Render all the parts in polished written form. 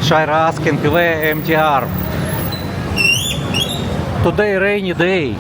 Shaira asking where MTR. Today rainy day.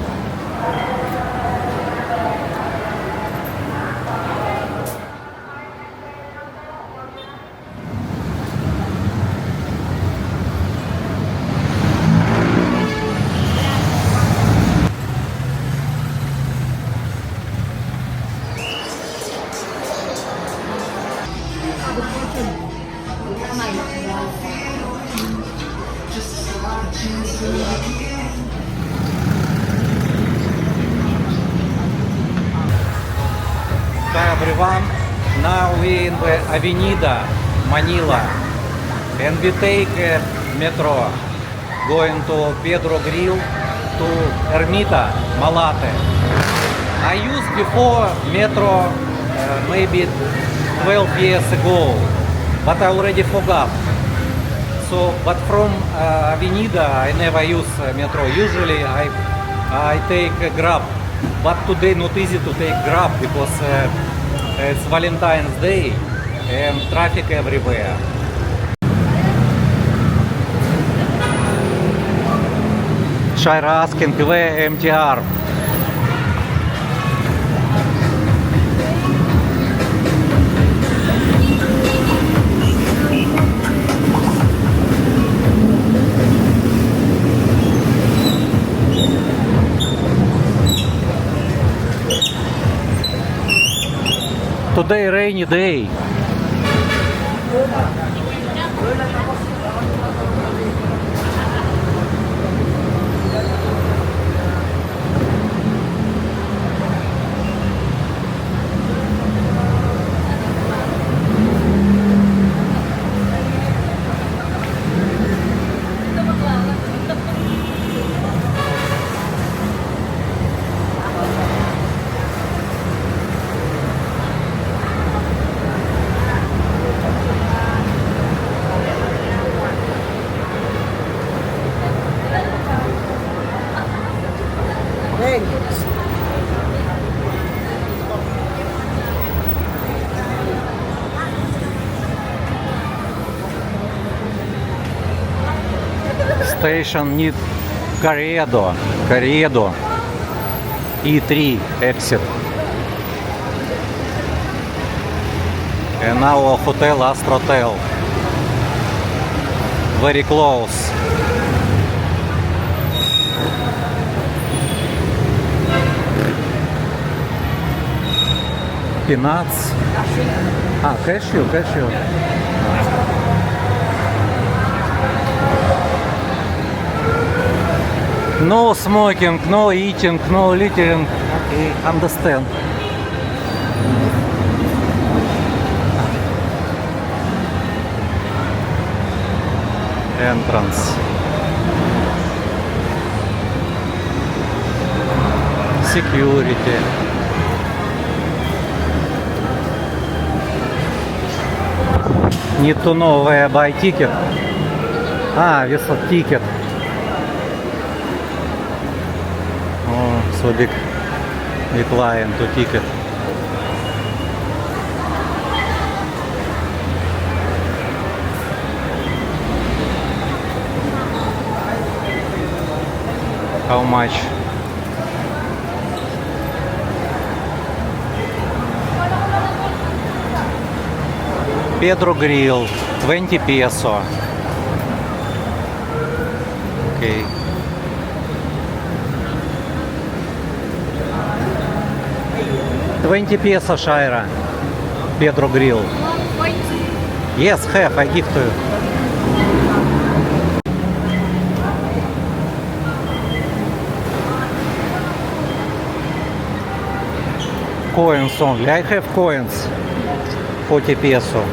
Hi everyone, now we in the Avenida, Manila, and we take metro going to Pedro Grill to Ermita, Malate. I used before metro maybe 12 years ago, but I already forgot. So, but from Avenida I never use metro. Usually I take Grab. But today not easy to take Grab because it's Valentine's Day and traffic everywhere. Shaira asking where MTR. Today rainy day. Station need Corredo, E3 exit. And now Hotel Astrotel. Very close. Peanuts. Cashew. No smoking, no eating, no littering. Okay, understand. Entrance. Security. Need to know where I buy ticket. This a ticket. Oh, so big line to ticket. How much? Pedro Grill, 20 peso. Okay. $20 peso, Shaira. Pedro Grill. Yes, have. I give to you. Coins only. I have coins. 40 peso.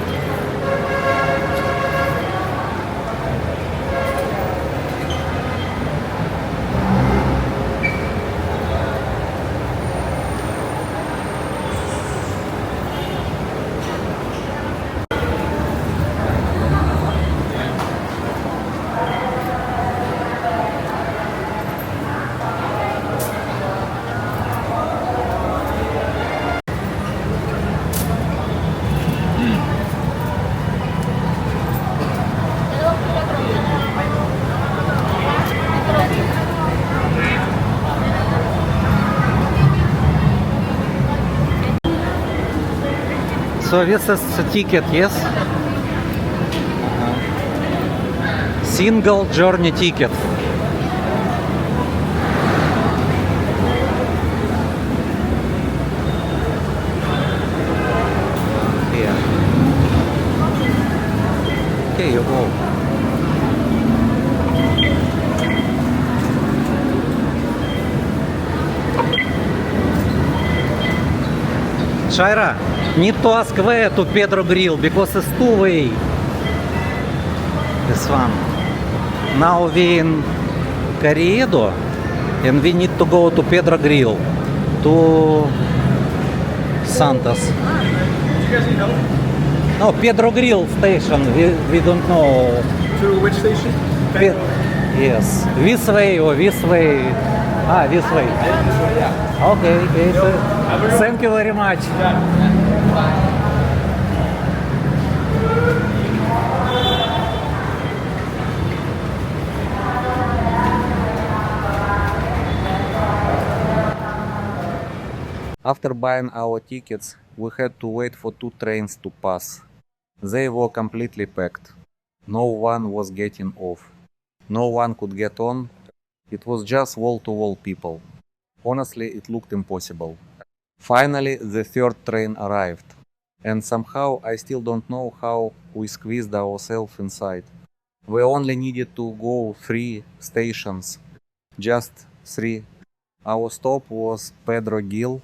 So this is the ticket, yes? Single journey ticket. Here. Okay, you go. Shaira, need to ask where to Pedro Grill because it's two-way. This one. Now we in Carriedo and we need to go to Pedro Grill to Santos. You guys need help? No, Pedro Grill station. We don't know. To which station? Pe- yes, this way or this way. Ah, this way. Yeah. Okay, okay. So thank you very much. After buying our tickets, we had to wait for two trains to pass. They were completely packed. No one was getting off. No one could get on. It was just wall-to-wall people. Honestly, it looked impossible. Finally, the third train arrived. And somehow I still don't know how we squeezed ourselves inside. We only needed to go 3 stations. Just 3. Our stop was Pedro Gil.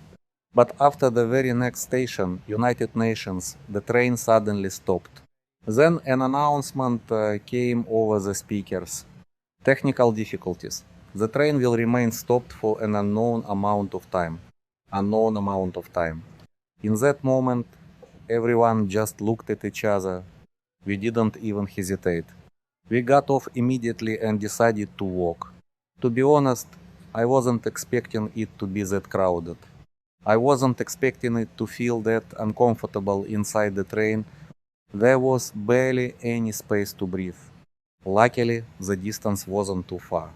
But after the very next station, United Nations, the train suddenly stopped. Then an announcement came over the speakers. Technical difficulties. The train will remain stopped for an unknown amount of time. Unknown amount of time. In that moment, everyone just looked at each other. We didn't even hesitate. We got off immediately and decided to walk. To be honest, I wasn't expecting it to be that crowded. I wasn't expecting it to feel that uncomfortable inside the train. There was barely any space to breathe. Luckily, the distance wasn't too far,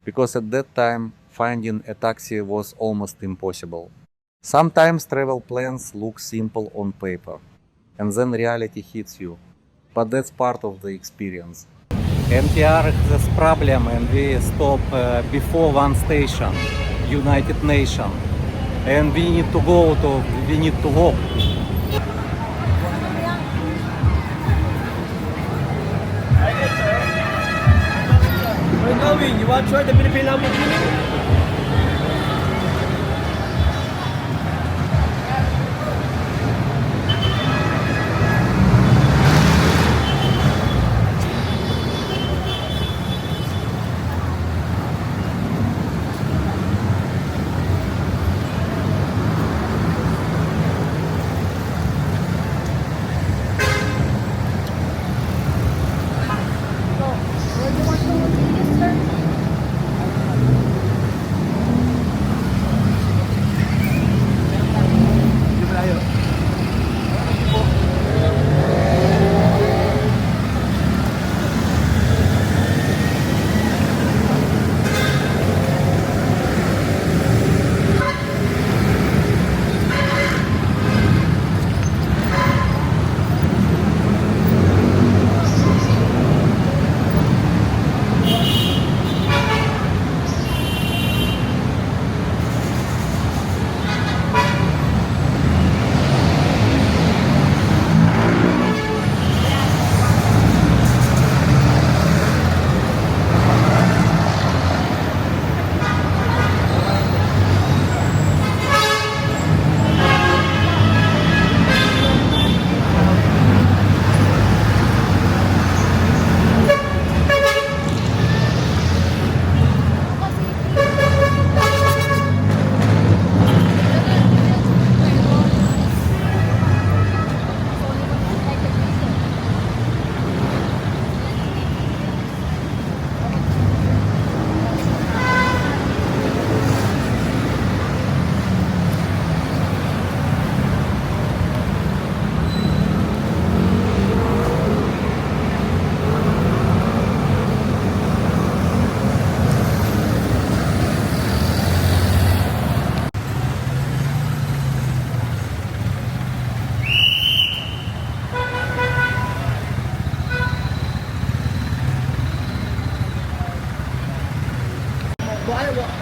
because at that time, finding a taxi was almost impossible. Sometimes travel plans look simple on paper, and then reality hits you. But that's part of the experience. NPR has this problem and we stop before one station, United Nations. And we need to walk. Where going? You want to try the Philippine Lamborghini?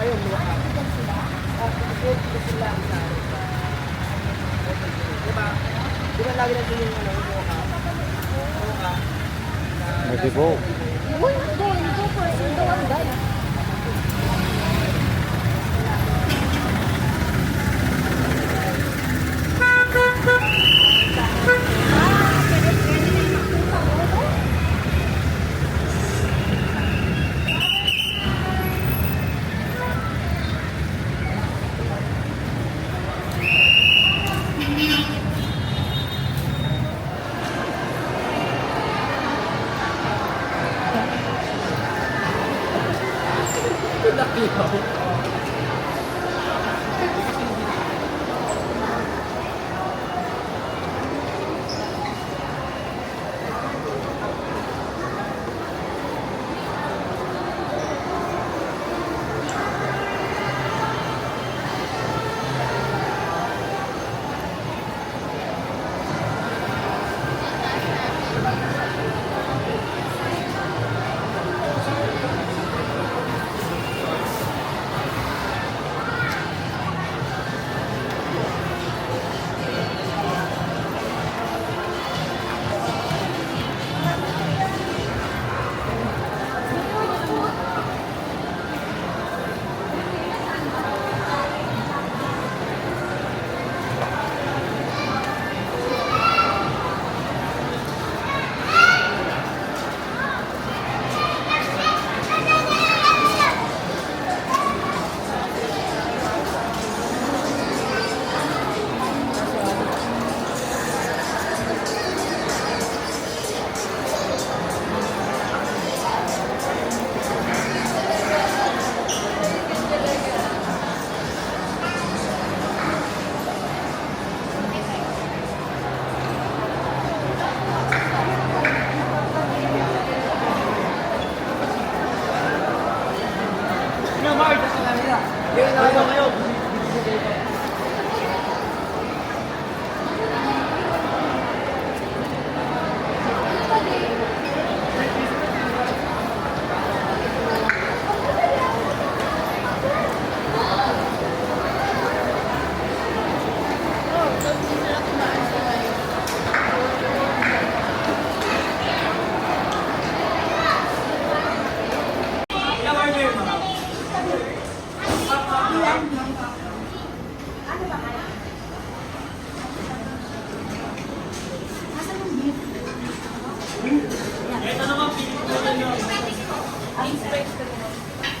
Ayun, luha. Ito sila isa. Diba? Diba lagi natin yung ano, yung luha? Luha. Maybe go. Uy, go first. You're the one guy.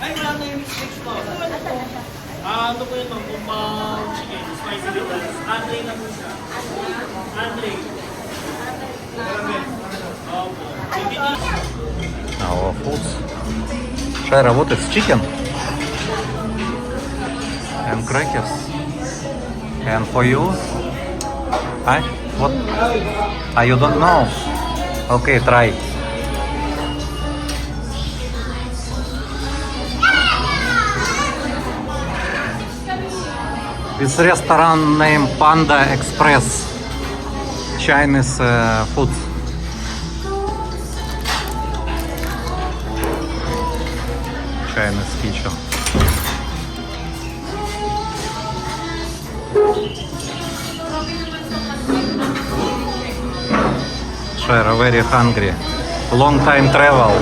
Ay, wala na yung mix po. Ano po yun, ma'am? Kumbang chicken, spicy noodles. Andre na po siya. Andre. Opo. Our foods. Shaira, what is chicken? And crackers. And for you? Huh? What? Ah, you don't know? Okay, try. This restaurant named Panda Express. Chinese food. Chinese kitchen. Shaira very hungry. Long time travel.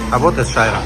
А вот и Shaira.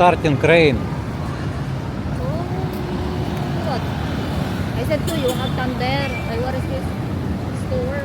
starting rain. Oh, what? I said to you, Santander. What is this store?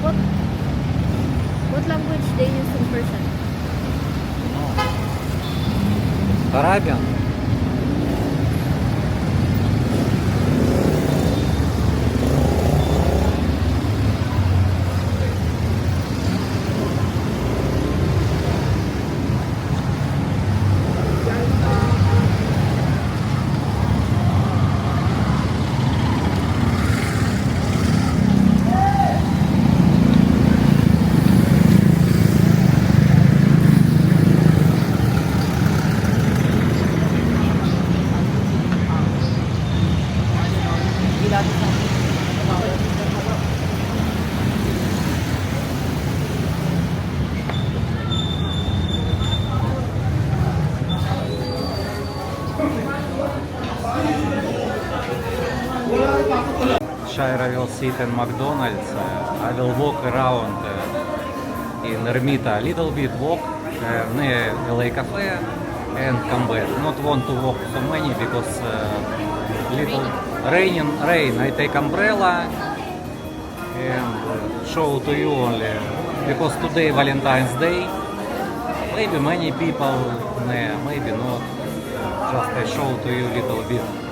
What? What language they use in person? Arabian. Shaira will sit in McDonald's. I will walk around in Ermita a little bit, walk near LA Cafe and come back. Not want to walk so many because little rain. I take umbrella and show to you only because today Valentine's Day. Maybe many people, maybe not. Just I show to you little bit.